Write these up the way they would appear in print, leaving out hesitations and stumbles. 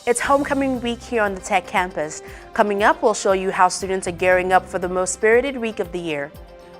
It's homecoming week here on the Tech campus. Coming up, we'll show you how students are gearing up for the most spirited week of the year.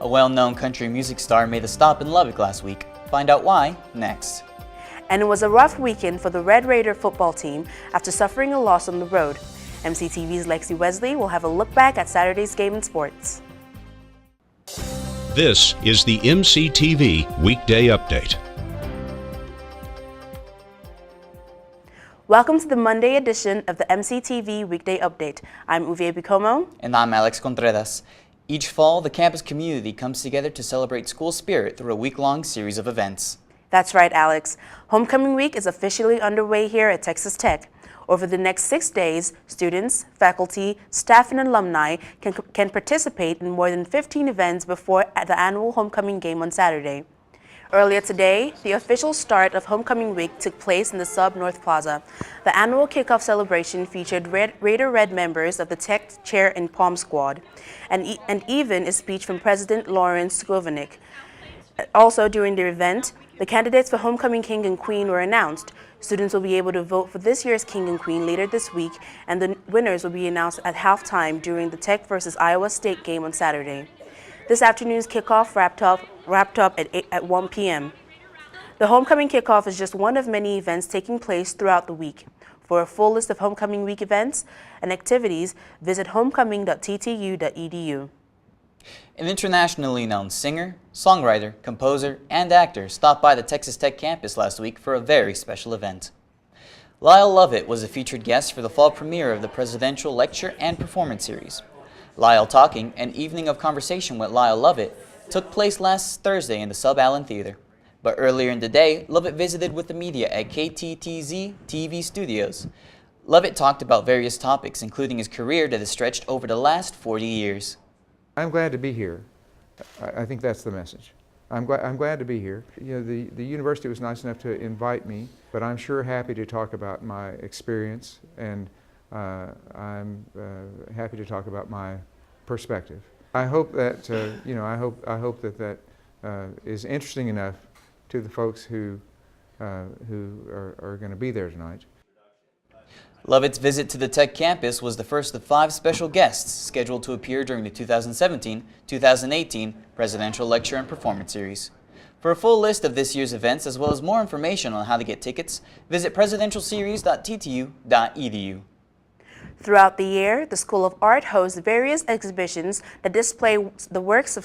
A well-known country music star made a stop in Lubbock last week. Find out why next. And it was a rough weekend for the Red Raider football team after suffering a loss on the road. MCTV's Lexi Wesley will have a look back at Saturday's game in sports. This is the MCTV Weekday Update. Welcome to the Monday edition of the MCTV Weekday Update. I'm Uvie Bikomo. And I'm Contreras. Each fall, the campus community comes together to celebrate school spirit through a week-long series of events. That's right, Alex. Homecoming week is officially underway here at Texas Tech. Over the next 6 days, students, faculty, staff, and alumni can participate in more than 15 events before the annual homecoming game on Saturday. Earlier today, the official start of Homecoming Week took place in the Sub North Plaza. The annual kickoff celebration featured Raider Red members of the Tech Chair and Palm Squad, and even a speech from President Lawrence Govenick. Also during the event, the candidates for Homecoming King and Queen were announced. Students will be able to vote for this year's King and Queen later this week, and the winners will be announced at halftime during the Tech versus Iowa State game on Saturday. This afternoon's kickoff wrapped up at 1 p.m. The Homecoming Kickoff is just one of many events taking place throughout the week. For a full list of Homecoming Week events and activities, visit homecoming.ttu.edu. An internationally known singer, songwriter, composer, and actor stopped by the Texas Tech campus last week for a very special event. Lyle Lovett was a featured guest for the fall premiere of the Presidential Lecture and Performance Series. Lyle Talking, an evening of conversation with Lyle Lovett, took place last Thursday in the Sub Allen Theater. But earlier in the day, Lovett visited with the media at KTTZ TV studios. Lovett talked about various topics, including his career that has stretched over the last 40 years. I'm glad to be here. I think that's the message. I'm glad to be here. You know, the university was nice enough to invite me, but I'm sure happy to talk about my experience, and I'm happy to talk about my perspective. I hope that I hope that is interesting enough to the folks who are going to be there tonight. Lovett's visit to the Tech campus was the first of 5 special guests scheduled to appear during the 2017-2018 Presidential Lecture and Performance Series. For a full list of this year's events, as well as more information on how to get tickets, visit presidentialseries.ttu.edu. Throughout the year, the School of Art hosts various exhibitions that display the works of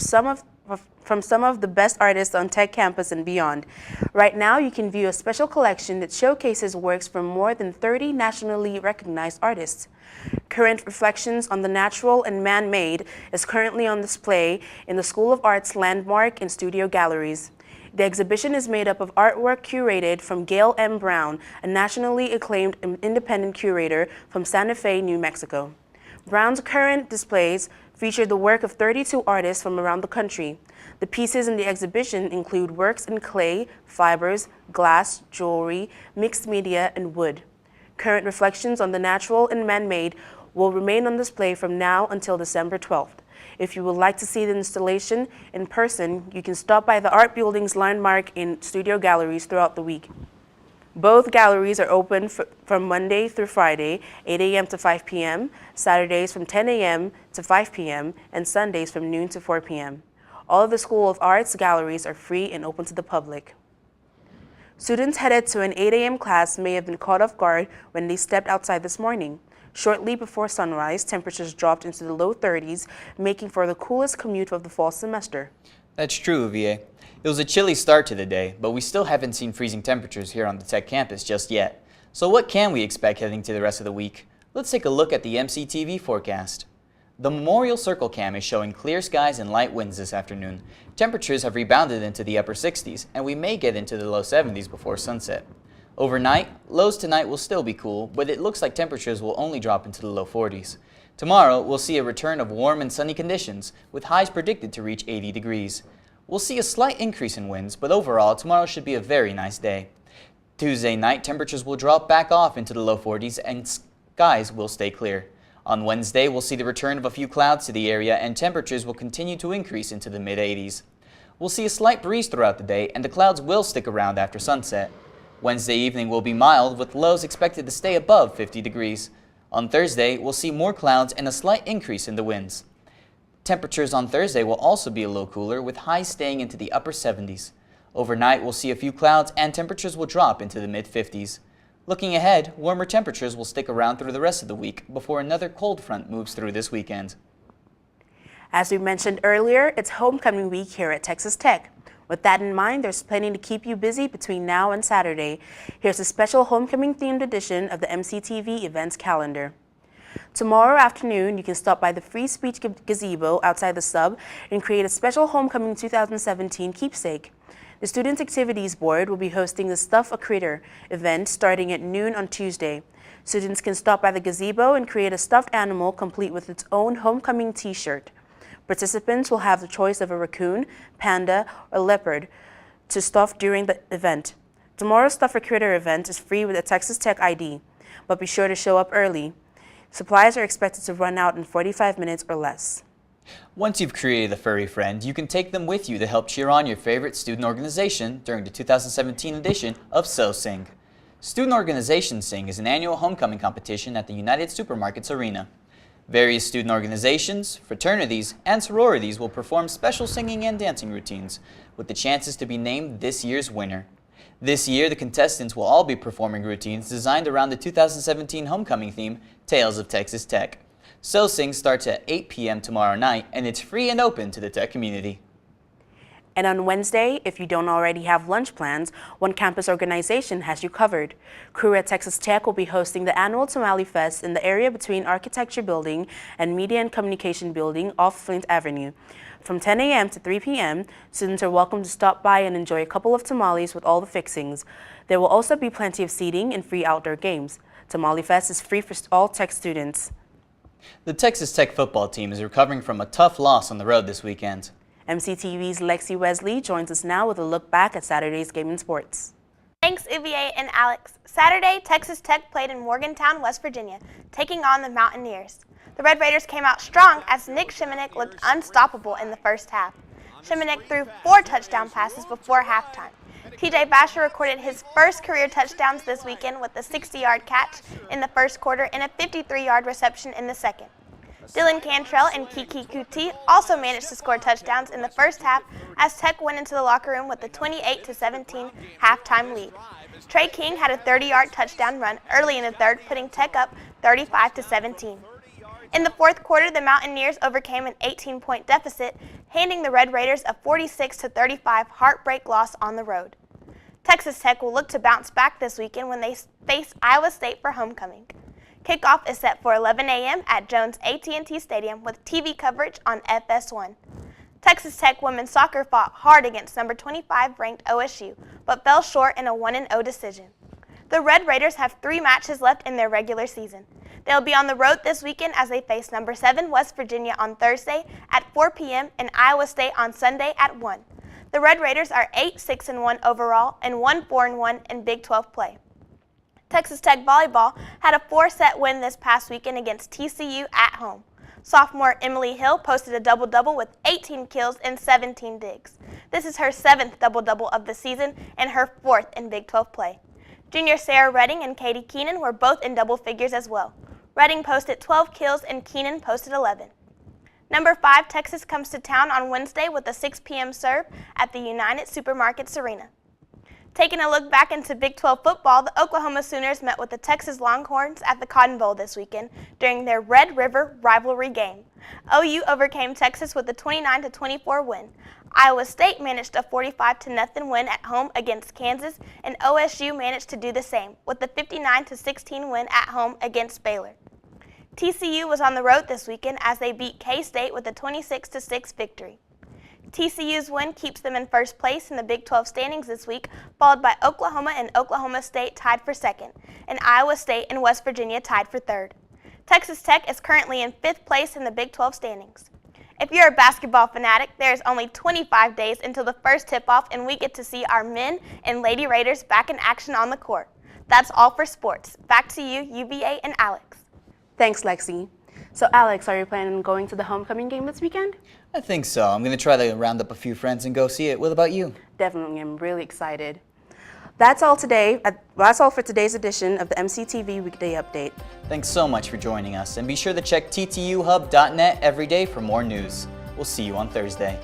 from some of the best artists on Tech campus and beyond. Right now, you can view a special collection that showcases works from more than 30 nationally recognized artists. Current Reflections on the Natural and Man-Made is currently on display in the School of Art's landmark and studio galleries. The exhibition is made up of artwork curated from Gail M. Brown, a nationally acclaimed independent curator from Santa Fe, New Mexico. Brown's current displays feature the work of 32 artists from around the country. The pieces in the exhibition include works in clay, fibers, glass, jewelry, mixed media, and wood. Current Reflections on the Natural and Man-Made will remain on display from now until December 12th. If you would like to see the installation in person, you can stop by the Art Building's landmark in studio galleries throughout the week. Both galleries are open from Monday through Friday, 8 a.m. to 5 p.m., Saturdays from 10 a.m. to 5 p.m., and Sundays from noon to 4 p.m. All of the School of Arts galleries are free and open to the public. Students headed to an 8 a.m. class may have been caught off guard when they stepped outside this morning. Shortly before sunrise, temperatures dropped into the low 30s, making for the coolest commute of the fall semester. That's true, Uvie. It was a chilly start to the day, but we still haven't seen freezing temperatures here on the Tech campus just yet. So what can we expect heading to the rest of the week? Let's take a look at the MCTV forecast. The Memorial Circle Cam is showing clear skies and light winds this afternoon. Temperatures have rebounded into the upper 60s, and we may get into the low 70s before sunset. Overnight, lows tonight will still be cool, but it looks like temperatures will only drop into the low 40s. Tomorrow, we'll see a return of warm and sunny conditions, with highs predicted to reach 80 degrees. We'll see a slight increase in winds, but overall, tomorrow should be a very nice day. Tuesday night, temperatures will drop back off into the low 40s and skies will stay clear. On Wednesday, we'll see the return of a few clouds to the area and temperatures will continue to increase into the mid-80s. We'll see a slight breeze throughout the day and the clouds will stick around after sunset. Wednesday evening will be mild, with lows expected to stay above 50 degrees. On Thursday, we'll see more clouds and a slight increase in the winds. Temperatures on Thursday will also be a little cooler, with highs staying into the upper 70s. Overnight, we'll see a few clouds and temperatures will drop into the mid-50s. Looking ahead, warmer temperatures will stick around through the rest of the week before another cold front moves through this weekend. As we mentioned earlier, it's homecoming week here at Texas Tech. With that in mind, there's plenty to keep you busy between now and Saturday. Here's a special homecoming-themed edition of the MCTV events calendar. Tomorrow afternoon, you can stop by the Free Speech Gazebo outside the Sub and create a special Homecoming 2017 keepsake. The Student Activities Board will be hosting the Stuff a Critter event starting at noon on Tuesday. Students can stop by the gazebo and create a stuffed animal complete with its own homecoming t-shirt. Participants will have the choice of a raccoon, panda, or leopard to stuff during the event. Tomorrow's Stuff a Critter event is free with a Texas Tech ID, but be sure to show up early. Supplies are expected to run out in 45 minutes or less. Once you've created a furry friend, you can take them with you to help cheer on your favorite student organization during the 2017 edition of So Sing. Student Organization Sing is an annual homecoming competition at the United Supermarkets Arena. Various student organizations, fraternities, and sororities will perform special singing and dancing routines, with the chances to be named this year's winner. This year, the contestants will all be performing routines designed around the 2017 homecoming theme, Tales of Texas Tech. So Sing starts at 8 p.m. tomorrow night, and it's free and open to the Tech community. And on Wednesday, if you don't already have lunch plans, one campus organization has you covered. Crew at Texas Tech will be hosting the annual Tamale Fest in the area between Architecture Building and Media and Communication Building off Flint Avenue. From 10 a.m. to 3 p.m., students are welcome to stop by and enjoy a couple of tamales with all the fixings. There will also be plenty of seating and free outdoor games. Tamale Fest is free for all Tech students. The Texas Tech football team is recovering from a tough loss on the road this weekend. MCTV's Lexi Wesley joins us now with a look back at Saturday's game in sports. Thanks, Uvie and Alex. Saturday, Texas Tech played in Morgantown, West Virginia, taking on the Mountaineers. The Red Raiders came out strong as Nick Shimonek looked unstoppable in the first half. Shimonek threw 4 touchdown passes before halftime. TJ Basher recorded his first career touchdowns this weekend with a 60-yard catch in the first quarter and a 53-yard reception in the second. Dylan Cantrell and Kiki Kuti also managed to score touchdowns in the first half as Tech went into the locker room with a 28-17 halftime lead. Trey King had a 30-yard touchdown run early in the third, putting Tech up 35-17. In the fourth quarter, the Mountaineers overcame an 18-point deficit, handing the Red Raiders a 46-35 heartbreak loss on the road. Texas Tech will look to bounce back this weekend when they face Iowa State for homecoming. Kickoff is set for 11 a.m. at Jones AT&T Stadium with TV coverage on FS1. Texas Tech women's soccer fought hard against number 25 ranked OSU, but fell short in a 1-0 decision. The Red Raiders have 3 matches left in their regular season. They'll be on the road this weekend as they face number 7 West Virginia on Thursday at 4 p.m. and Iowa State on Sunday at 1. The Red Raiders are 8-6-1 overall and 1-4-1 in Big 12 play. Texas Tech Volleyball had a 4-set win this past weekend against TCU at home. Sophomore Emily Hill posted a double-double with 18 kills and 17 digs. This is her 7th double-double of the season and her 4th in Big 12 play. Junior Sarah Redding and Katie Keenan were both in double figures as well. Redding posted 12 kills and Keenan posted 11. Number 5, Texas comes to town on Wednesday with a 6 p.m. serve at the United Supermarkets Arena. Taking a look back into Big 12 football, the Oklahoma Sooners met with the Texas Longhorns at the Cotton Bowl this weekend during their Red River rivalry game. OU overcame Texas with a 29-24 win. Iowa State managed a 45-0 win at home against Kansas, and OSU managed to do the same with a 59-16 win at home against Baylor. TCU was on the road this weekend as they beat K-State with a 26-6 victory. TCU's win keeps them in first place in the Big 12 standings this week, followed by Oklahoma and Oklahoma State tied for second, and Iowa State and West Virginia tied for third. Texas Tech is currently in 5th place in the Big 12 standings. If you're a basketball fanatic, there's only 25 days until the first tip-off and we get to see our men and Lady Raiders back in action on the court. That's all for sports. Back to you, UVA and Alex. Thanks, Lexi. So Alex, are you planning on going to the homecoming game this weekend? I think so. I'm going to try to round up a few friends and go see it. What about you? Definitely, I'm really excited. That's all today. That's all for today's edition of the MCTV Weekday Update. Thanks so much for joining us, and be sure to check ttuhub.net every day for more news. We'll see you on Thursday.